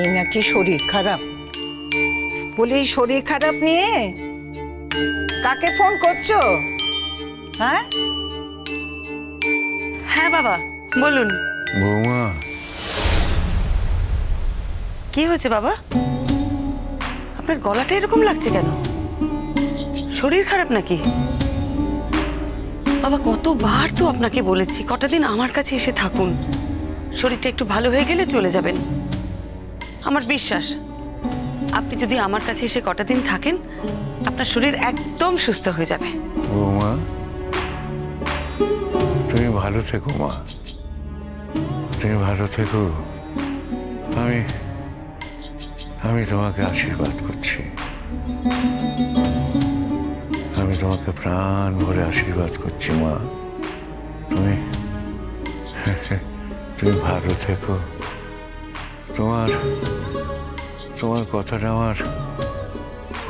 এই নাকি শরীর খারাপ, বলে এই শরীর খারাপ নিয়ে কাকে ফোন করছো? হ্যাঁ হ্যাঁ বাবা বলুন। বৌমা, কি হয়েছে বাবা? আপনার গলাটা এরকম লাগছে কেন? শরীর খারাপ নাকি? বাবা কতবার তো আপনাকে বলেছি কটা দিন আমার কাছে এসে থাকুন, শরীরটা একটু ভালো হয়ে গেলে চলে যাবেন। আমার বিশ্বাস আপনি যদি আমার কাছে এসে কটা দিন থাকেন আপনার শরীর একদম সুস্থ হয়ে যাবে। বৌমা তুমি ভালো থেকো মা, তুমি ভালো থেকো। আমি তোমাকে আশীর্বাদ করছি, আমি তোমাকে প্রাণ ভরে আশীর্বাদ করছি মা। তুমি ভালো থেকো। তোমার কথাটা আমার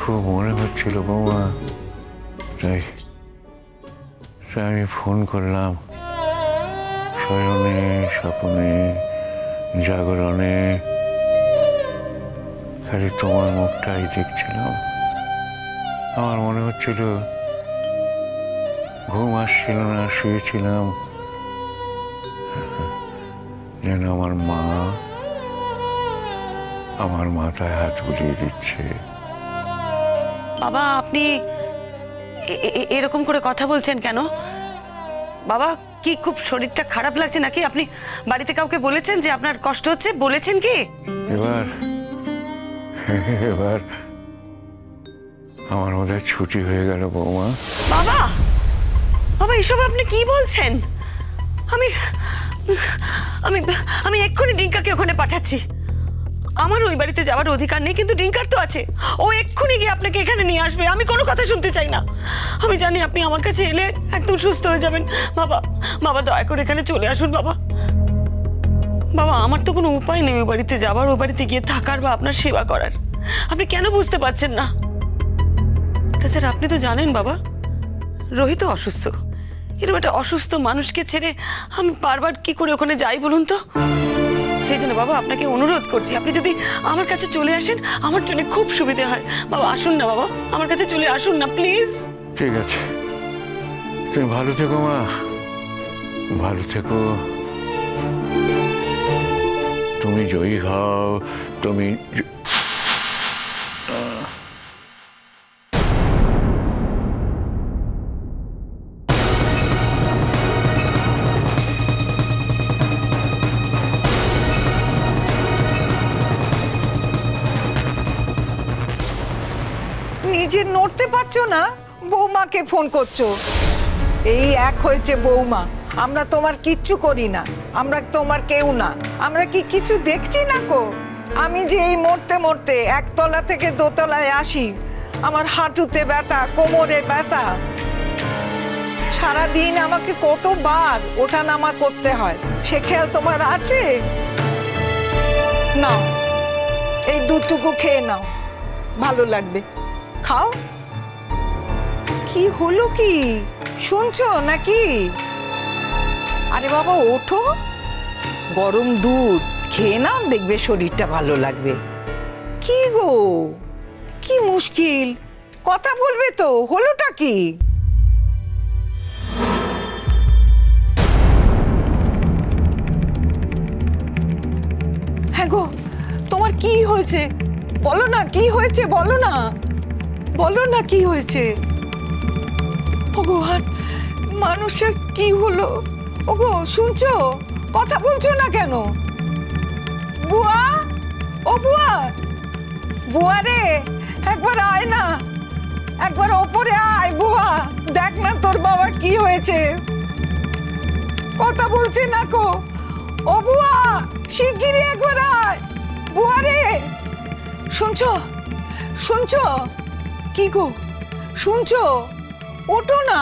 খুব মনে হচ্ছিল বৌমা, তাই আমি ফোন করলাম। শয়নে স্বপ্নে জাগরণে খালি তোমার মুখটাই দেখছিলাম। আমার মনে হচ্ছিল, ঘুম আসছিল না, শুয়েছিলাম, যেন আমার মা আমার মাথায় হাত বুলিয়ে দিচ্ছে। বাবা আপনি এরকম করে কথা বলছেন কেন? বাবা কি খুব শরীরটা খারাপ লাগছে নাকি? আপনি বাড়িতে কাউকে বলেছেন যে আপনার কষ্ট হচ্ছে? বলেছেন কি? এবার আমার মধ্যে ছুটি হয়ে গেল বৌমা। বাবা বাবা এসব আপনি কি বলছেন? আমি আমি আমি এক্ষুনি ডিঙ্কাকে ওখানে পাঠাচ্ছি। আমার ওই বাড়িতে যাওয়ার অধিকার নেই, কিন্তু ডিঙ্কার তো আছে। ও এক্ষুনি গিয়ে আপনাকে এখানে নিয়ে আসবে। আমি কোনো কথা শুনতে চাই না। আমি জানি আপনি আমার কাছে এলে একদম সুস্থ হয়ে যাবেন। বাবা বাবা দয়া করে এখানে চলে আসুন বাবা। বাবা আমার তো কোনো উপায় নেই ওই বাড়িতে যাওয়ার, ওই বাড়িতে গিয়ে থাকার বা আপনার সেবা করার। আপনি কেন বুঝতে পারছেন না? তাছাড়া আপনি তো জানেন বাবা রোহিত অসুস্থ। এরকম একটা অসুস্থ মানুষকে ছেড়ে আমি বারবার কি করে ওখানে যাই বলুন তো? সেই জন্য বাবা আপনাকে অনুরোধ করছি, আপনি যদি আমার কাছে চলে আসেন আমার জন্য খুব সুবিধা হয়। বাবা আসুন না বাবা, আমার কাছে চলে আসুন না প্লিজ। ঠিক আছে, তুমি ভালো থেকো মা, ভালো থেকো। তুমি জয়ী হও, তুমি নিজে নড়তে পারছো না, বৌমাকে ফোন করছো। এই এক হয়েছে বৌমা, আমরা তোমার কিচ্ছু করি না, আমরা তোমার কেউ না। আমরা কি কিছু দেখছি না কো? আমি যে এই মরতে মরতে একতলা থেকে দোতলায় আসি, আমার হাঁটুতে ব্যথা, কোমরে ব্যথা, সারাদিন আমাকে কতবার ওঠা নামা করতে হয়, সে খেয়াল তোমার আছে? নাও এই দুধটুকু খেয়ে নাও, ভালো লাগবে, খাও। কি হলো কি, শুনছো নাকি? আরে বাবা ওঠো, গরম দুধ খেয়ে নাও, দেখবে শরীরটা ভালো লাগবে। কি গো কি মুশকিল, কথা বলবে তো, হলোটা কি? হ্যাঁ গো তোমার কি হয়েছে বলো না, কি হয়েছে বলো না, বলো না কি হয়েছে। ভগবান মানুষের কি হলো? ওগো শুনছো, কথা বলছো না কেন? বুয়া, ও বুয়া, বুয়া রে একবার আয় না, একবার ওপরে আয় বুয়া, দেখ না তোর বাবা কি হয়েছে। কথা বলছে না কো, ও বুয়া শিগগিরই একবার আয় বুয়া রে। শুনছো শুনছো, কি গো শুনছো, ওঠো না।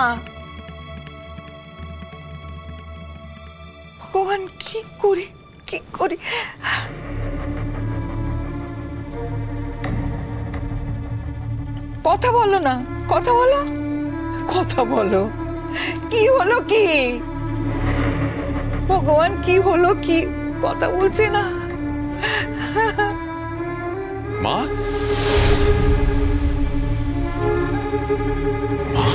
ভগবান কি করি কি করি। কথা বলো না, কথা বলো, কথা বলো, কি হলো কি? ভগবান কি হলো কি, কথা বলছে না। মা, মা,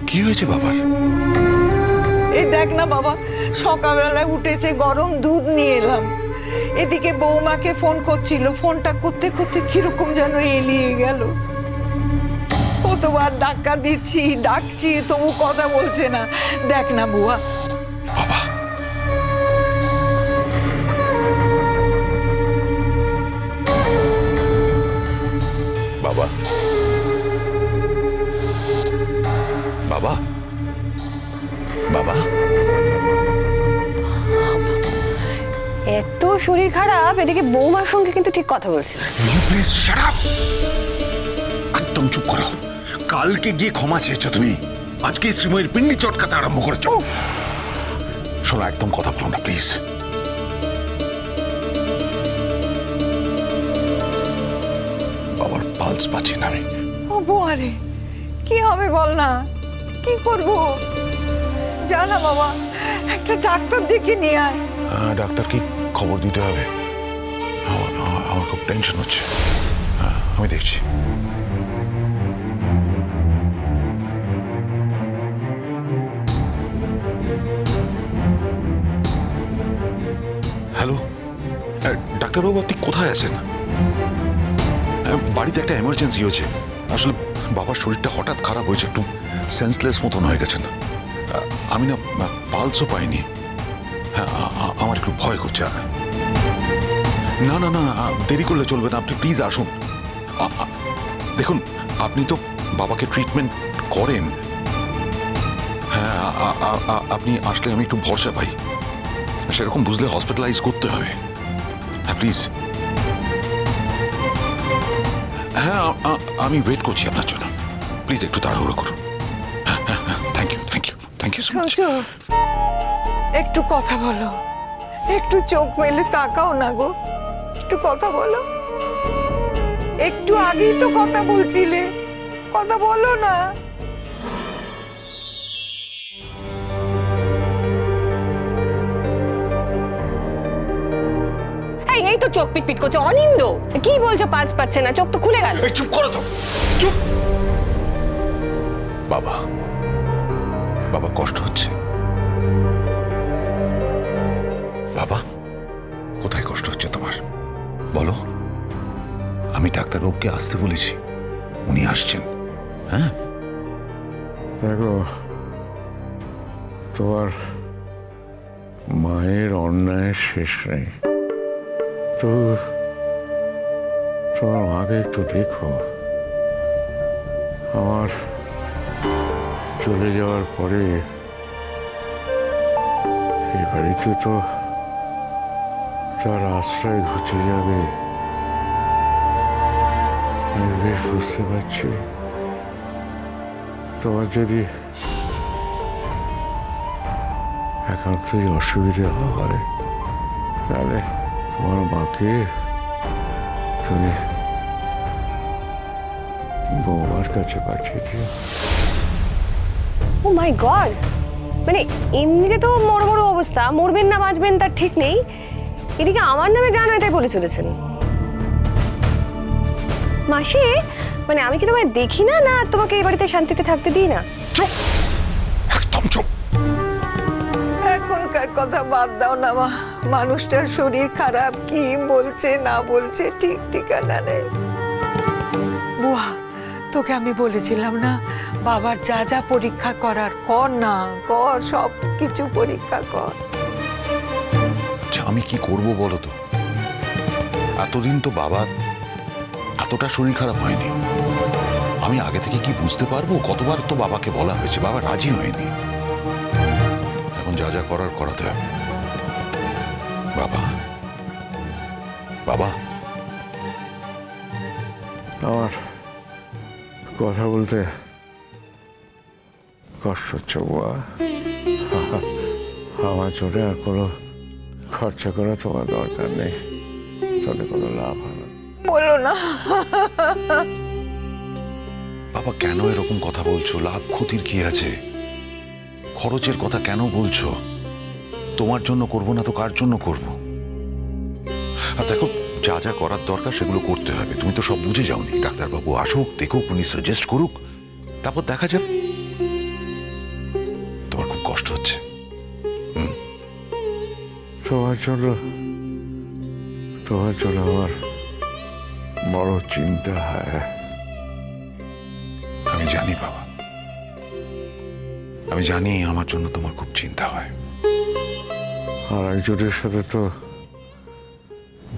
কি হয়েছে বাবার? এই দেখ না বাবা, সকালবেলায় উঠেছে, গরম দুধ নিয়ে এলাম। এদিকে বৌমাকে ফোন করছিল, ফোনটা করতে করতে কিরকম যেন এলিয়ে গেল। কতবার ডাক্কা দিচ্ছি, ডাকছি, তবু কথা বলছে না। দেখ না বুয়া। বাবা, বাবা, বাবা, বাবা, এত শরীর খারাপ, এদিকে বৌমার সঙ্গে কিন্তু ঠিক কথা বলছে। Please shut up. একদম চুপ করো। কালকে গিয়ে ক্ষমা চেয়েছো তুমি, আজকে শ্রীময়ের পিন্ডি চটকাতে আরম্ভ করেছো। শোনো, একদম কথা বলো না প্লিজ। বাবার পালস পাচ্ছি না আমি। ও বুয়া রে, কি হবে বল না, কি করবো? জানা বাবা, একটা ডাক্তার দেখে নিয়ে আয়। ডাক্তারকে খবর দিতে হবে। আমার খুব টেনশন হচ্ছে। আমি দেখছি। হ্যালো ডাক্তারবাবু, আপনি কোথায় আছেন? বাড়িতে একটা এমার্জেন্সি হয়েছে। আসলে বাবার শরীরটা হঠাৎ খারাপ হয়েছে, একটু সেন্সলেস মতন হয়ে গেছে। না আমি না পালসও পাইনি। হ্যাঁ, আমার একটু ভয় করছে। না না না, দেরি করলে চলবে না, আপনি প্লিজ আসুন। দেখুন, আপনি তো বাবাকে ট্রিটমেন্ট করেন। হ্যাঁ, আপনি আসলে আমি একটু ভরসা পাই। সেরকম বুঝলে হসপিটালাইজ করতে হবে। হ্যাঁ প্লিজ। হ্যাঁ, আমি ওয়েট করছি আপনার জন্য। প্লিজ একটু তাড়াহুড়ো করুন। হ্যাঁ হ্যাঁ হ্যাঁ, thank you, thank you, thank you so much. শুনছো, একটু কথা বলো, একটু চোখ মেলে তাকাও না গো, একটু কথা বলো। একটু আগেই তো কথা বলছিলে, কথা বলো না। এই তো চোখ পিটপিট করছে। অনিন্দ, কি বলছো? পালস পাচ্ছে না, চোখ তো খুলে গেল। চুপ করো তো, চুপ। বাবা, বাবা কষ্ট হচ্ছে? বাবা, কোথায় কষ্ট হচ্ছে তোমার বলো? আমি ডাক্তারবাবুকে আসতে বলেছি, উনি আসছেন। হ্যাঁ, দেখো, তোমার মায়ের অন্যায়ের শেষ নেই। তো তোমার মাকে একটু দেখো। আমার চলে যাওয়ার পরে এই বাড়িতে তো তার আশ্রয় ঘুচে যাবে, আমি বেশ বুঝতে পারছি। তোমার যদি একান্তই অসুবিধে হয়, তাহলে তোমার মাকে তুমি বৌমার কাছে পাঠিয়ে দিও। ও মাই গড, মানে এমনিতে তো বড় বড় অবস্থা, মরবেন না বাঁচবেন তার ঠিক নেই, এদিকে আমার নামে জানো এটাই বলে চলেছেন। মাসি, মানে আমি কি তোমায় দেখি না, না তোমাকে এই বাড়িতে শান্তিতে থাকতে দিই না? চুপ, একদম চুপ। এখনকার কথা বাদ দাও না মা, মানুষটার শরীর খারাপ, কি বলছে না বলছে ঠিক ঠিকানা নেই। বুয়া, তোকে আমি বলেছিলাম না, বাবার যা যা পরীক্ষা করার কর না, কর, সব কিছু পরীক্ষা কর। আমি কি করব বলো তো? এতদিন তো বাবা এতটা শরীর খারাপ হয়নি। আমি আগে থেকে কি বুঝতে পারবো? কতবার তো বাবাকে বলা হয়েছে, বাবা রাজি হয়নি। এখন যা যা করার করাতে হবে। বাবা, বাবা, আমার কথা বলতে কষ্ট হচ্ছে বুয়া। আমার জন্য আর কোনো খরচা করা তোমার দরকার নেই, তাহলে কোনো লাভ হবে না। বলো না। বাবা কেন এরকম কথা বলছো? লাভ ক্ষতির কি আছে? খরচের কথা কেন বলছো? তোমার জন্য করব না তো কার জন্য করব? আর দেখো, যা যা করার দরকার সেগুলো করতে হবে। তুমি তো সব বুঝে যাওনি। ডাক্তারবাবু আসুক, দেখুক, উনি সাজেস্ট করুক, তারপর দেখা যাবে। তোমার খুব কষ্ট হচ্ছে। তোমার জন্য আমার বড় চিন্তা হয়। আমি জানি বাবা, আমি জানি আমার জন্য তোমার খুব চিন্তা হয়। আর একজনের সাথে তো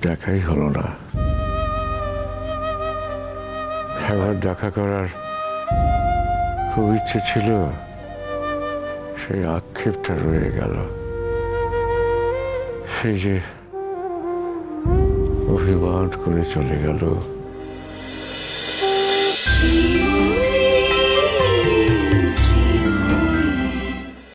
দেখাই হলো না। একবার দেখা করার খুব ইচ্ছে ছিল, সেই আক্ষেপটা রয়ে গেল। সেই যে অভিমান করে চলে গেল।